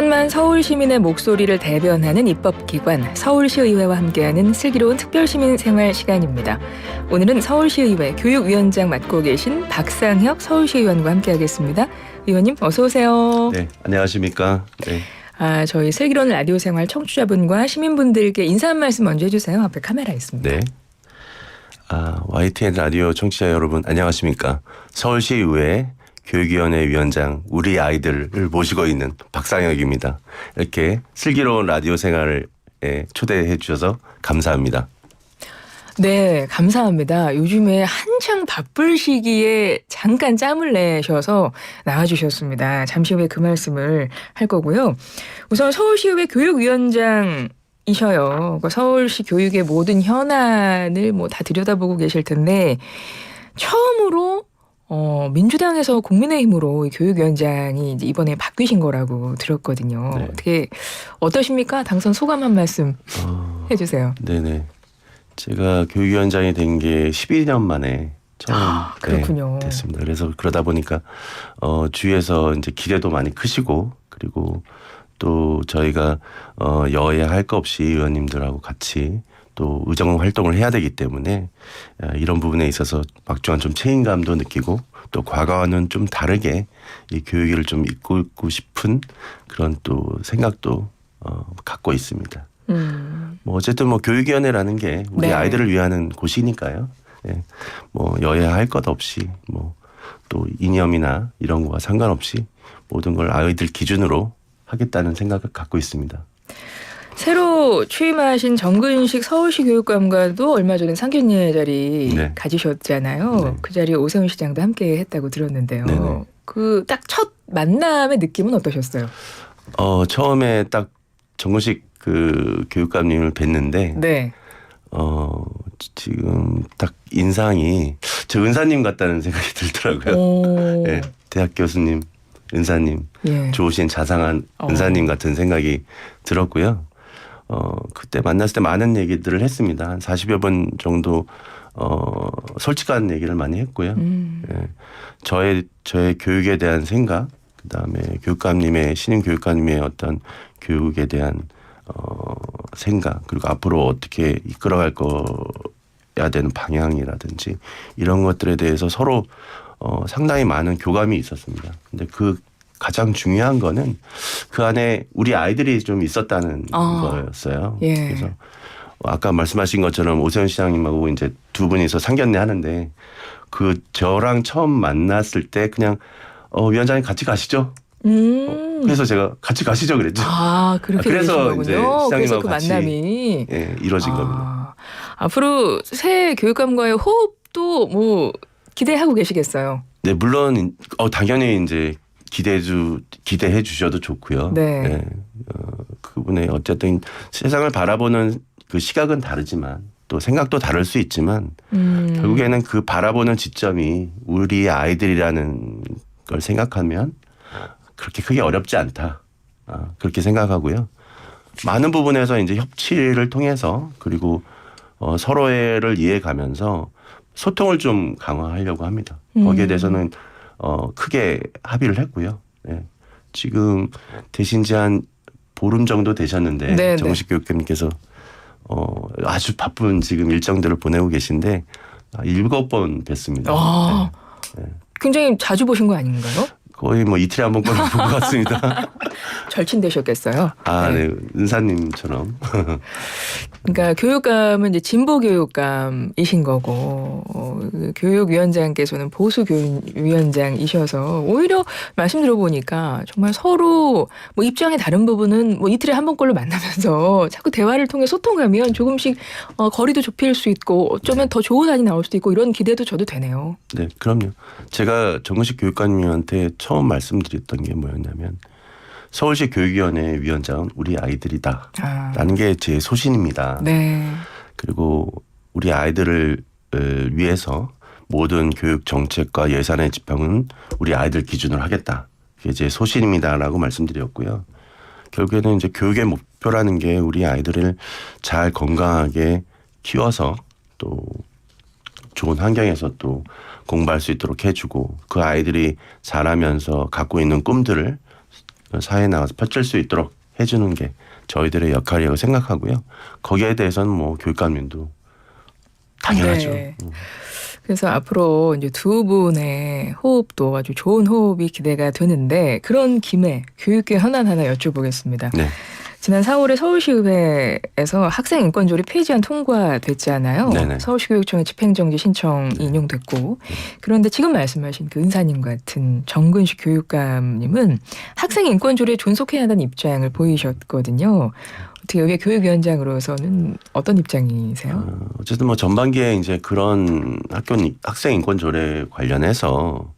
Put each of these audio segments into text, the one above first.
수천만 서울 시민의 목소리를 대변하는 입법기관 서울시의회와 함께하는 슬기로운 특별시민 생활 시간입니다. 오늘은 서울시의회 교육위원장 맡고 계신 박상혁 서울시의원과 함께하겠습니다. 의원님 어서 오세요. 네, 안녕하십니까. 네. 저희 슬기로운 라디오 생활 청취자분과 시민분들께 인사 한 말씀 먼저 해주세요. 앞에 카메라 있습니다. 네. YTN 라디오 청취자 여러분 안녕하십니까. 서울시의회 교육위원회 위원장 우리 아이들을 모시고 있는 박상혁입니다. 이렇게 슬기로운 라디오 생활에 초대해 주셔서 감사합니다. 네, 감사합니다. 요즘에 한창 바쁠 시기에 잠깐 짬을 내셔서 나와주셨습니다. 잠시 후에 그 말씀을 할 거고요. 우선 서울시의회 교육위원장이셔요. 서울시 교육의 모든 현안을 다 들여다보고 계실 텐데 처음으로 민주당에서 국민의힘으로 교육위원장이 이제 이번에 바뀌신 거라고 들었거든요. 네. 어떻게 어떠십니까? 당선 소감 한 말씀 해주세요. 네네. 제가 교육위원장이 된 게 12년 만에 처음 그렇군요. 됐습니다. 그래서 그러다 보니까 주위에서 이제 기대도 많이 크시고 그리고 또 저희가 여야 할 거 없이 의원님들하고 같이 또 의정 활동을 해야 되기 때문에 이런 부분에 있어서 막중한 좀 책임감도 느끼고 또 과거와는 좀 다르게 이 교육을 좀 이끌고 싶은 그런 또 생각도 갖고 있습니다. 어쨌든 교육위원회라는 게 우리 네. 아이들을 위하는 곳이니까요. 예. 여야 할 것 없이 또 이념이나 이런 거와 상관없이 모든 걸 아이들 기준으로 하겠다는 생각을 갖고 있습니다. 새로 취임하신 정근식 서울시 교육감과도 얼마 전에 상견례 자리 네. 가지셨잖아요. 네. 그 자리에 오세훈 시장도 함께 했다고 들었는데요. 네네. 그 딱 첫 만남의 느낌은 어떠셨어요? 처음에 딱 정근식 그 교육감님을 뵀는데 네. 지금 딱 인상이 저 은사님 같다는 생각이 들더라고요. 네, 대학 교수님, 은사님, 예. 좋으신 자상한 은사님 같은 생각이 들었고요. 그때 만났을 때 많은 얘기들을 했습니다. 한 40여 번 정도 솔직한 얘기를 많이 했고요. 예, 저의 교육에 대한 생각, 그다음에 교육감님의 신임 교육감님의 어떤 교육에 대한 생각, 그리고 앞으로 어떻게 이끌어갈 거야 되는 방향이라든지 이런 것들에 대해서 서로 상당히 많은 교감이 있었습니다. 근데 그 가장 중요한 거는 그 안에 우리 아이들이 좀 있었다는 거였어요. 예. 그래서 아까 말씀하신 것처럼 오세훈 시장님하고 이제 두 분이서 상견례 하는데 저랑 처음 만났을 때 그냥 위원장님 같이 가시죠. 그래서 제가 같이 가시죠 그랬죠. 그렇게 그래서 되신 이제 거군요. 그래서 시장님하고 그 같이 만남이 이루어진 겁니다. 앞으로 새 교육감과의 호흡도 기대하고 계시겠어요. 네, 물론 당연히 이제 기대해 주셔도 좋고요. 네. 네, 그분의 어쨌든 세상을 바라보는 그 시각은 다르지만 또 생각도 다를 수 있지만 결국에는 그 바라보는 지점이 우리 아이들이라는 걸 생각하면 그렇게 크게 어렵지 않다. 그렇게 생각하고요. 많은 부분에서 이제 협치를 통해서 그리고 서로를 이해가면서 소통을 좀 강화하려고 합니다. 거기에 대해서는 크게 합의를 했고요. 네. 지금 되신 지 한 보름 정도 되셨는데 네네. 정식 교육감님께서 아주 바쁜 지금 일정들을 보내고 계신데 7번 뵀습니다. 네. 굉장히 자주 보신 거 아닌가요? 거의 이틀에 한 번꼴로 본 것 같습니다. 절친되셨겠어요. 네. 은사님처럼. 그러니까 교육감은 이제 진보 교육감이신 거고 교육위원장께서는 보수 교육위원장이셔서 오히려 말씀 들어보니까 정말 서로 입장이 다른 부분은 이틀에 한 번꼴로 만나면서 자꾸 대화를 통해 소통하면 조금씩 거리도 좁힐 수 있고 어쩌면 더 좋은 안이 나올 수도 있고 이런 기대도 저도 되네요. 네, 그럼요. 제가 정근식 교육감님한테 처음 말씀드렸던 게 뭐였냐면 서울시 교육위원회 위원장은 우리 아이들이다. 라는 게 제 소신입니다. 네. 그리고 우리 아이들을 위해서 모든 교육 정책과 예산의 집행은 우리 아이들 기준으로 하겠다. 그게 제 소신입니다라고 말씀드렸고요. 결국에는 이제 교육의 목표라는 게 우리 아이들을 잘 건강하게 키워서 또 좋은 환경에서 또 공부할 수 있도록 해주고 그 아이들이 자라면서 갖고 있는 꿈들을 사회에 나가서 펼칠 수 있도록 해주는 게 저희들의 역할이라고 생각하고요. 거기에 대해서는 뭐 교육감님도 당연하죠. 네. 그래서 앞으로 이제 두 분의 호흡도 아주 좋은 호흡이 기대가 되는데 그런 김에 교육계 현안 하나 여쭤보겠습니다. 네. 지난 4월에 서울시의회에서 학생인권조례 폐지안 통과됐잖아요. 네네. 서울시교육청의 집행정지 신청 인용됐고 그런데 지금 말씀하신 그 은사님 같은 정근식 교육감님은 학생인권조례에 존속해야 한다는 입장을 보이셨거든요. 어떻게 의회 교육위원장으로서는 어떤 입장이세요? 어쨌든 뭐 전반기에 이제 그런 학생 인권 조례 관련해서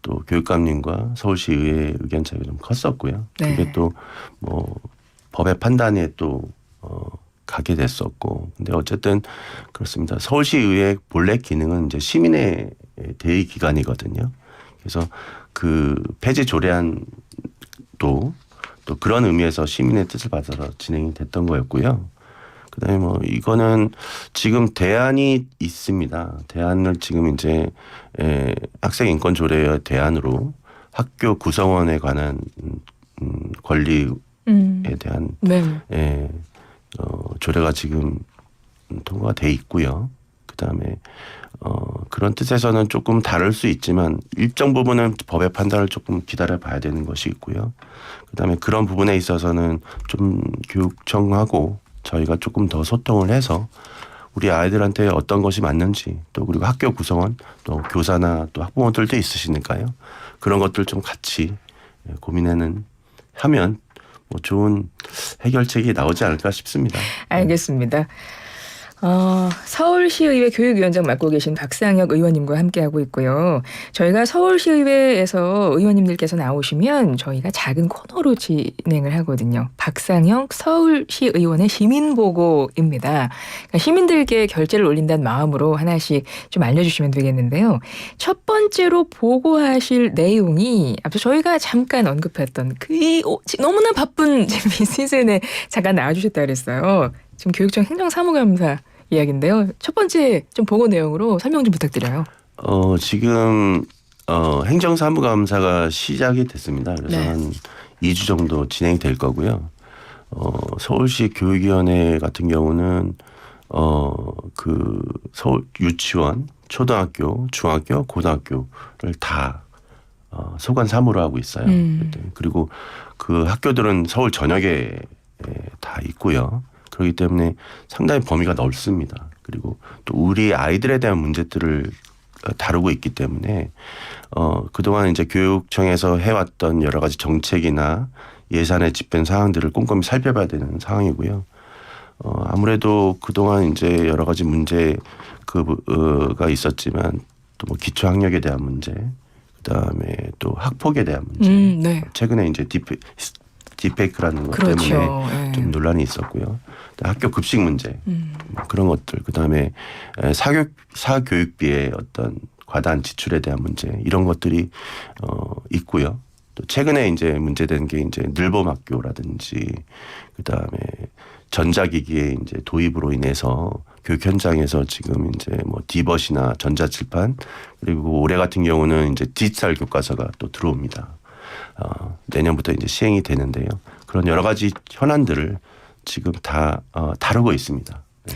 또 교육감님과 서울시 의회 의견 차이가 좀 컸었고요. 네. 그게 또 뭐 법의 판단에 또 가게 됐었고, 근데 어쨌든 그렇습니다. 서울시 의회 본래 기능은 이제 시민의 대의 기관이거든요. 그래서 그 폐지 조례안도 또 그런 의미에서 시민의 뜻을 받아서 진행이 됐던 거였고요. 그다음에 뭐 이거는 지금 대안이 있습니다. 대안을 지금 이제 학생 인권 조례의 대안으로 학교 구성원에 관한 권리에 대한 네. 조례가 지금 통과가 돼 있고요. 그다음에 그런 뜻에서는 조금 다를 수 있지만 일정 부분은 법의 판단을 조금 기다려 봐야 되는 것이 있고요. 그다음에 그런 부분에 있어서는 좀 교육청하고 저희가 조금 더 소통을 해서 우리 아이들한테 어떤 것이 맞는지 또 그리고 학교 구성원 또 교사나 또 학부모들도 있으시니까요. 그런 것들 좀 같이 고민하면 뭐 좋은 해결책이 나오지 않을까 싶습니다. 알겠습니다. 서울시의회 교육위원장 맡고 계신 박상혁 의원님과 함께하고 있고요. 저희가 서울시의회에서 의원님들께서 나오시면 저희가 작은 코너로 진행을 하거든요. 박상혁 서울시의원의 시민보고입니다. 그러니까 시민들께 결제를 올린다는 마음으로 하나씩 좀 알려주시면 되겠는데요. 첫 번째로 보고하실 내용이 앞서 저희가 잠깐 언급했던 너무나 바쁜 시즌에 잠깐 나와주셨다 그랬어요. 지금 교육청 행정사무감사 이야기인데요. 첫 번째 좀 보고 내용으로 설명 좀 부탁드려요. 지금 행정사무감사가 시작이 됐습니다. 그래서 네. 한 2주 정도 진행이 될 거고요. 서울시 교육위원회 같은 경우는 그 서울 유치원, 초등학교, 중학교, 고등학교를 다 소관 사무로 하고 있어요. 그리고 그 학교들은 서울 전역에 다 있고요. 그렇기 때문에 상당히 범위가 넓습니다. 그리고 또 우리 아이들에 대한 문제들을 다루고 있기 때문에 그동안 이제 교육청에서 해왔던 여러 가지 정책이나 예산에 집행 사항들을 꼼꼼히 살펴봐야 되는 상황이고요. 아무래도 그동안 이제 여러 가지 문제가 있었지만 또 뭐 기초학력에 대한 문제, 그다음에 또 학폭에 대한 문제, 네. 최근에 이제 디페이크라는 것 그렇죠. 때문에 좀 논란이 있었고요. 학교 급식 문제 그런 것들, 그다음에 사교육비의 어떤 과다한 지출에 대한 문제 이런 것들이 있고요. 또 최근에 이제 문제된 게 이제 늘봄학교라든지 그다음에 전자기기의 이제 도입으로 인해서 교육 현장에서 지금 이제 뭐 디벗이나 전자칠판 그리고 올해 같은 경우는 이제 디지털 교과서가 또 들어옵니다. 내년부터 이제 시행이 되는데요. 그런 여러 가지 현안들을 지금 다 다루고 있습니다. 네.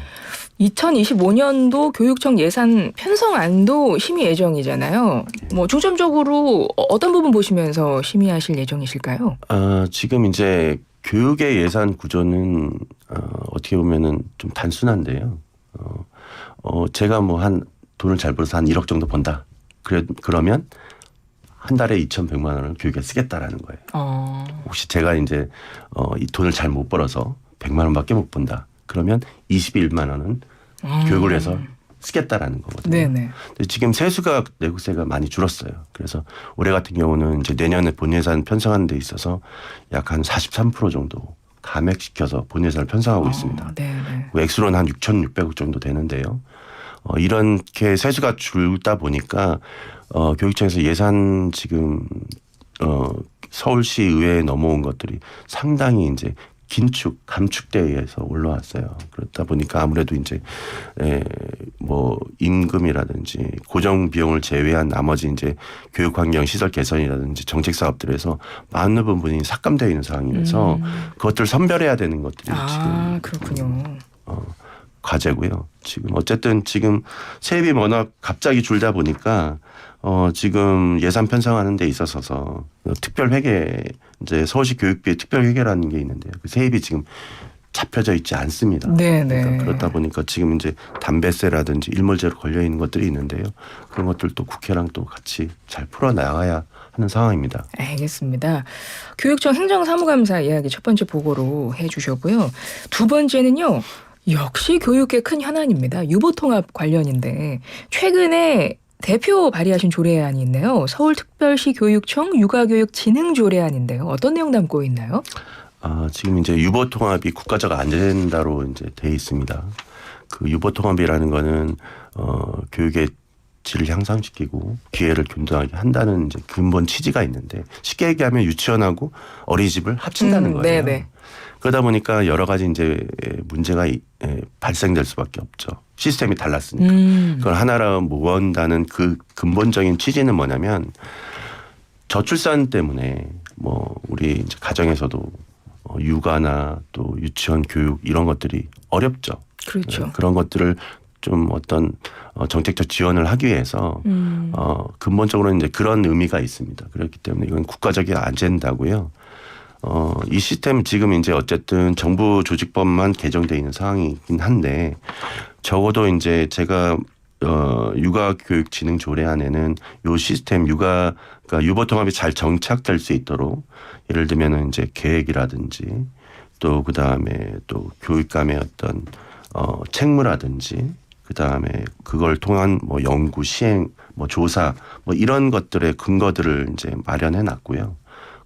2025년도 교육청 예산 편성안도 심의 예정이잖아요. 뭐 중점적으로 어떤 부분 보시면서 심의하실 예정이실까요? 지금 이제 교육의 예산 구조는 어떻게 보면은 좀 단순한데요. 제가 뭐 한 돈을 잘 벌어서 한 1억 정도 번다. 그러면 한 달에 2,100만 원을 교육에 쓰겠다라는 거예요. 혹시 제가 이제 이 돈을 잘 못 벌어서 100만 원밖에 못 번다. 그러면 21만 원은 교육을 해서 쓰겠다라는 거거든요. 네네. 근데 지금 내국세가 많이 줄었어요. 그래서 올해 같은 경우는 이제 내년에 본예산 편성하는 데 있어서 약 한 43% 정도 감액시켜서 본예산을 편성하고 있습니다. 네네. 액수로는 한 6,600억 정도 되는데요. 이렇게 세수가 줄다 보니까 교육청에서 예산 지금 서울시 의회에 넘어온 것들이 상당히 이제 긴축, 감축대에 의해서 올라왔어요. 그렇다 보니까 아무래도 이제 뭐 임금이라든지 고정 비용을 제외한 나머지 이제 교육 환경 시설 개선이라든지 정책 사업들에서 많은 부분이 삭감되어 있는 상황이라서 그것들 선별해야 되는 것들이 지금 그렇군요. 과제고요. 지금 어쨌든 지금 세입이 워낙 갑자기 줄다 보니까 지금 예산 편성하는 데 있어서 특별 회계 이제 서울시 교육비의 특별 회계라는 게 있는데요. 그 세입이 지금 잡혀져 있지 않습니다. 네네. 그러니까 그렇다 보니까 지금 이제 담배세라든지 일몰제로 걸려 있는 것들이 있는데요. 그런 것들도 국회랑 또 같이 잘 풀어 나가야 하는 상황입니다. 알겠습니다. 교육청 행정사무감사 이야기 첫 번째 보고로 해주셨고요. 두 번째는요. 역시 교육의 큰 현안입니다. 유보통합 관련인데 최근에 대표 발의하신 조례안이 있네요. 서울특별시 교육청 육아교육진흥조례안인데요. 어떤 내용 담고 있나요? 지금 이제 유보통합이 국가적 아젠다로 이제 돼 있습니다. 그 유보통합이라는 거는 교육의 질을 향상시키고 기회를 균등하게 한다는 이제 근본 취지가 있는데 쉽게 얘기하면 유치원하고 어린이집을 합친다는 거예요. 네네. 그러다 보니까 여러 가지 이제 문제가 발생될 수밖에 없죠. 시스템이 달랐으니까. 그걸 하나로 모은다는 그 근본적인 취지는 뭐냐면 저출산 때문에 뭐 우리 이제 가정에서도 육아나 또 유치원 교육 이런 것들이 어렵죠. 그렇죠. 그런 것들을 좀 어떤 정책적 지원을 하기 위해서 근본적으로 이제 그런 의미가 있습니다. 그렇기 때문에 이건 국가적인 아젠다고요. 이 시스템 지금 이제 어쨌든 정부 조직법만 개정되어 있는 상황이긴 한데 적어도 이제 제가 육아교육진흥조례안에는 요 시스템 그러니까 유보통합이 잘 정착될 수 있도록 예를 들면은 이제 계획이라든지 또 그 다음에 또 교육감의 어떤 책무라든지 그 다음에 그걸 통한 뭐 연구 시행 뭐 조사 뭐 이런 것들의 근거들을 이제 마련해 놨고요.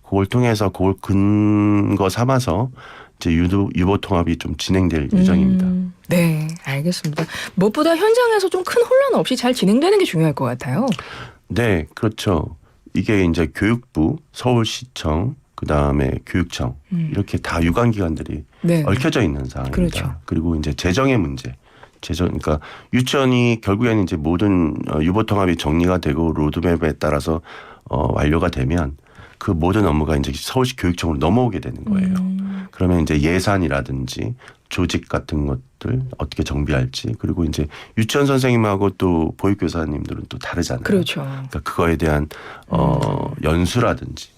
그걸 통해서 그걸 근거 삼아서 이제 유보통합이 좀 진행될 예정입니다. 네, 알겠습니다. 무엇보다 현장에서 좀 큰 혼란 없이 잘 진행되는 게 중요할 것 같아요. 네, 그렇죠. 이게 이제 교육부, 서울시청, 그 다음에 교육청 이렇게 다 유관기관들이 네. 얽혀져 있는 상황입니다. 그렇죠. 그리고 이제 재정의 문제. 그러니까 유치원이 결국에는 이제 모든 유보통합이 정리가 되고 로드맵에 따라서 완료가 되면 그 모든 업무가 이제 서울시 교육청으로 넘어오게 되는 거예요. 그러면 이제 예산이라든지 조직 같은 것들 어떻게 정비할지 그리고 이제 유치원 선생님하고 또 보육교사님들은 또 다르잖아요. 그렇죠. 그러니까 그거에 대한 연수라든지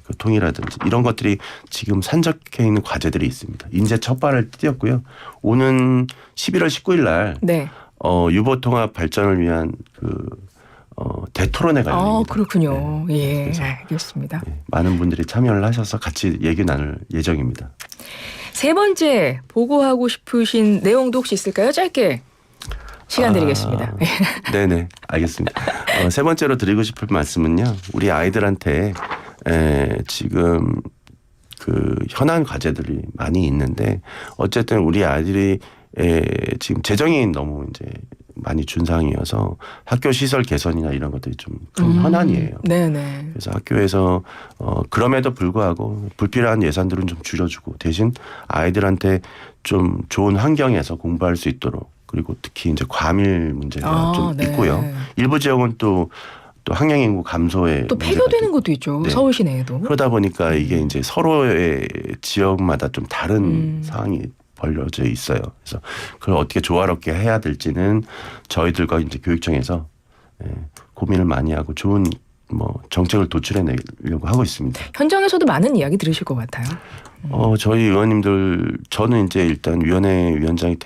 그 통이라든지 이런 것들이 지금 산적해 있는 과제들이 있습니다. 이제 첫 발을 띄었고요. 오는 11월 19일 날 네. 유보통합 발전을 위한 대토론회가 열립니다. 그렇군요. 네. 예, 그래서 알겠습니다. 많은 분들이 참여를 하셔서 같이 얘기 나눌 예정입니다. 세 번째 보고하고 싶으신 내용도 혹시 있을까요? 짧게 시간 드리겠습니다. 네네, 알겠습니다. 세 번째로 드리고 싶은 말씀은요. 우리 아이들한테 지금 그 현안 과제들이 많이 있는데 어쨌든 우리 아이들이 지금 재정이 너무 이제 많이 준 상황이어서 학교 시설 개선이나 이런 것들이 좀 큰 현안이에요. 네네. 그래서 학교에서 그럼에도 불구하고 불필요한 예산들은 좀 줄여주고 대신 아이들한테 좀 좋은 환경에서 공부할 수 있도록 그리고 특히 이제 과밀 문제가 좀 네. 있고요. 일부 지역은 또 학령 인구 감소에 또 폐교되는 것도 있죠. 네. 서울 시내에도. 그러다 보니까 이게 이제 서로의 지역마다 좀 다른 상황이 벌려져 있어요. 그래서 그걸 어떻게 조화롭게 해야 될지는 저희들과 이제 교육청에서 고민을 많이 하고 좋은 뭐 정책을 도출해내려고 하고 있습니다. 현장에서도 많은 이야기 들으실 것 같아요. 저희 의원님들 저는 이제 일단 위원회 위원장이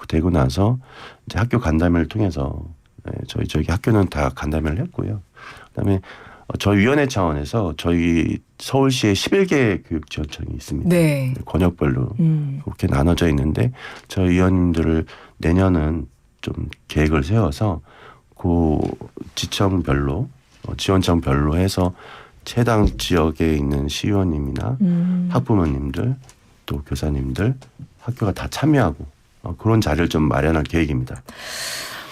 되고 나서 이제 학교 간담회를 통해서 저희 학교는 다 간담회를 했고요. 그다음에 저희 위원회 차원에서 저희 서울시에 11개 교육지원청이 있습니다. 네. 권역별로 그렇게 나눠져 있는데 저희 의원님들을 내년은 좀 계획을 세워서 그 지청별로 지원청별로 해서 해당 지역에 있는 시의원님이나 학부모님들 또 교사님들 학교가 다 참여하고 그런 자리를 좀 마련할 계획입니다.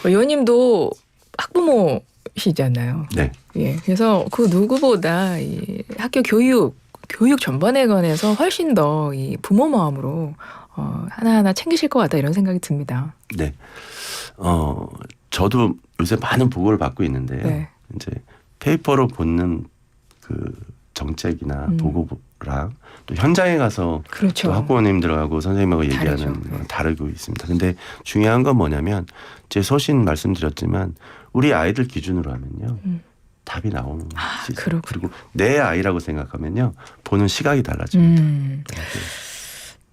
의원님도 학부모시잖아요. 네. 예. 그래서 그 누구보다 이 학교 교육 교육 전반에 관해서 훨씬 더 이 부모 마음으로 하나하나 챙기실 것 같다 이런 생각이 듭니다. 네. 저도 요새 많은 보고를 받고 있는데요. 네. 이제 페이퍼로 보는 그 정책이나 보고랑 또 현장에 가서 그렇죠. 또 학부모님들하고 선생님하고 얘기하는 다르죠. 건 다르고 있습니다. 근데 중요한 건 뭐냐면 제 소신 말씀드렸지만 우리 아이들 기준으로 하면요. 답이 나오는 시죠. 그렇군요. 그리고 내 아이라고 생각하면요. 보는 시각이 달라집니다.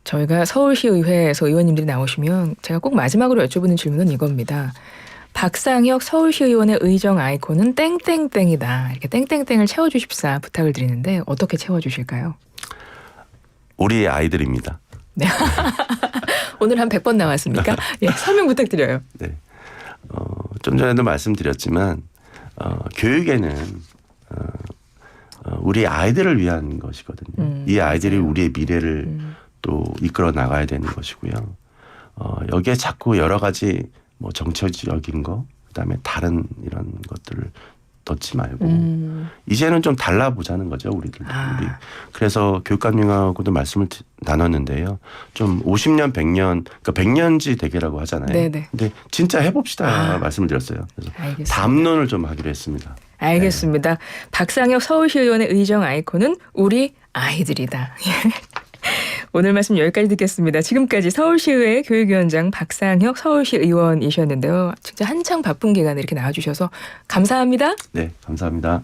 저희가 서울시의회에서 의원님들이 나오시면 제가 꼭 마지막으로 여쭤보는 질문은 이겁니다. 박상혁 서울시의원의 의정 아이콘은 땡땡땡이다. 이렇게 땡땡땡을 채워주십사 부탁을 드리는데 어떻게 채워주실까요? 우리 아이들입니다. 네. 오늘 한 100번 나왔습니까? 예, 설명 부탁드려요. 네. 좀 전에도 말씀드렸지만 교육에는 우리 아이들을 위한 것이거든요. 이 아이들이 맞아요. 우리의 미래를 또 이끌어 나가야 되는 것이고요. 여기에 자꾸 여러 가지 뭐 정치적인 거, 그다음에 다른 이런 것들을 넣지 말고 이제는 좀 달라보자는 거죠, 우리들. 우리. 그래서 교육감님하고도 말씀을 나눴는데요. 좀 50년, 100년, 그러니까 100년지 대계라고 하잖아요. 네네. 근데 진짜 해봅시다 말씀을 드렸어요. 그래서 알겠습니다. 담론을 좀 하기로 했습니다. 알겠습니다. 박상혁 서울시의원의 의정 아이콘은 우리 아이들이다. 오늘 말씀 여기까지 듣겠습니다. 지금까지 서울시의회 교육위원장 박상혁 서울시의원이셨는데요. 진짜 한창 바쁜 기간에 이렇게 나와주셔서 감사합니다. 네, 감사합니다.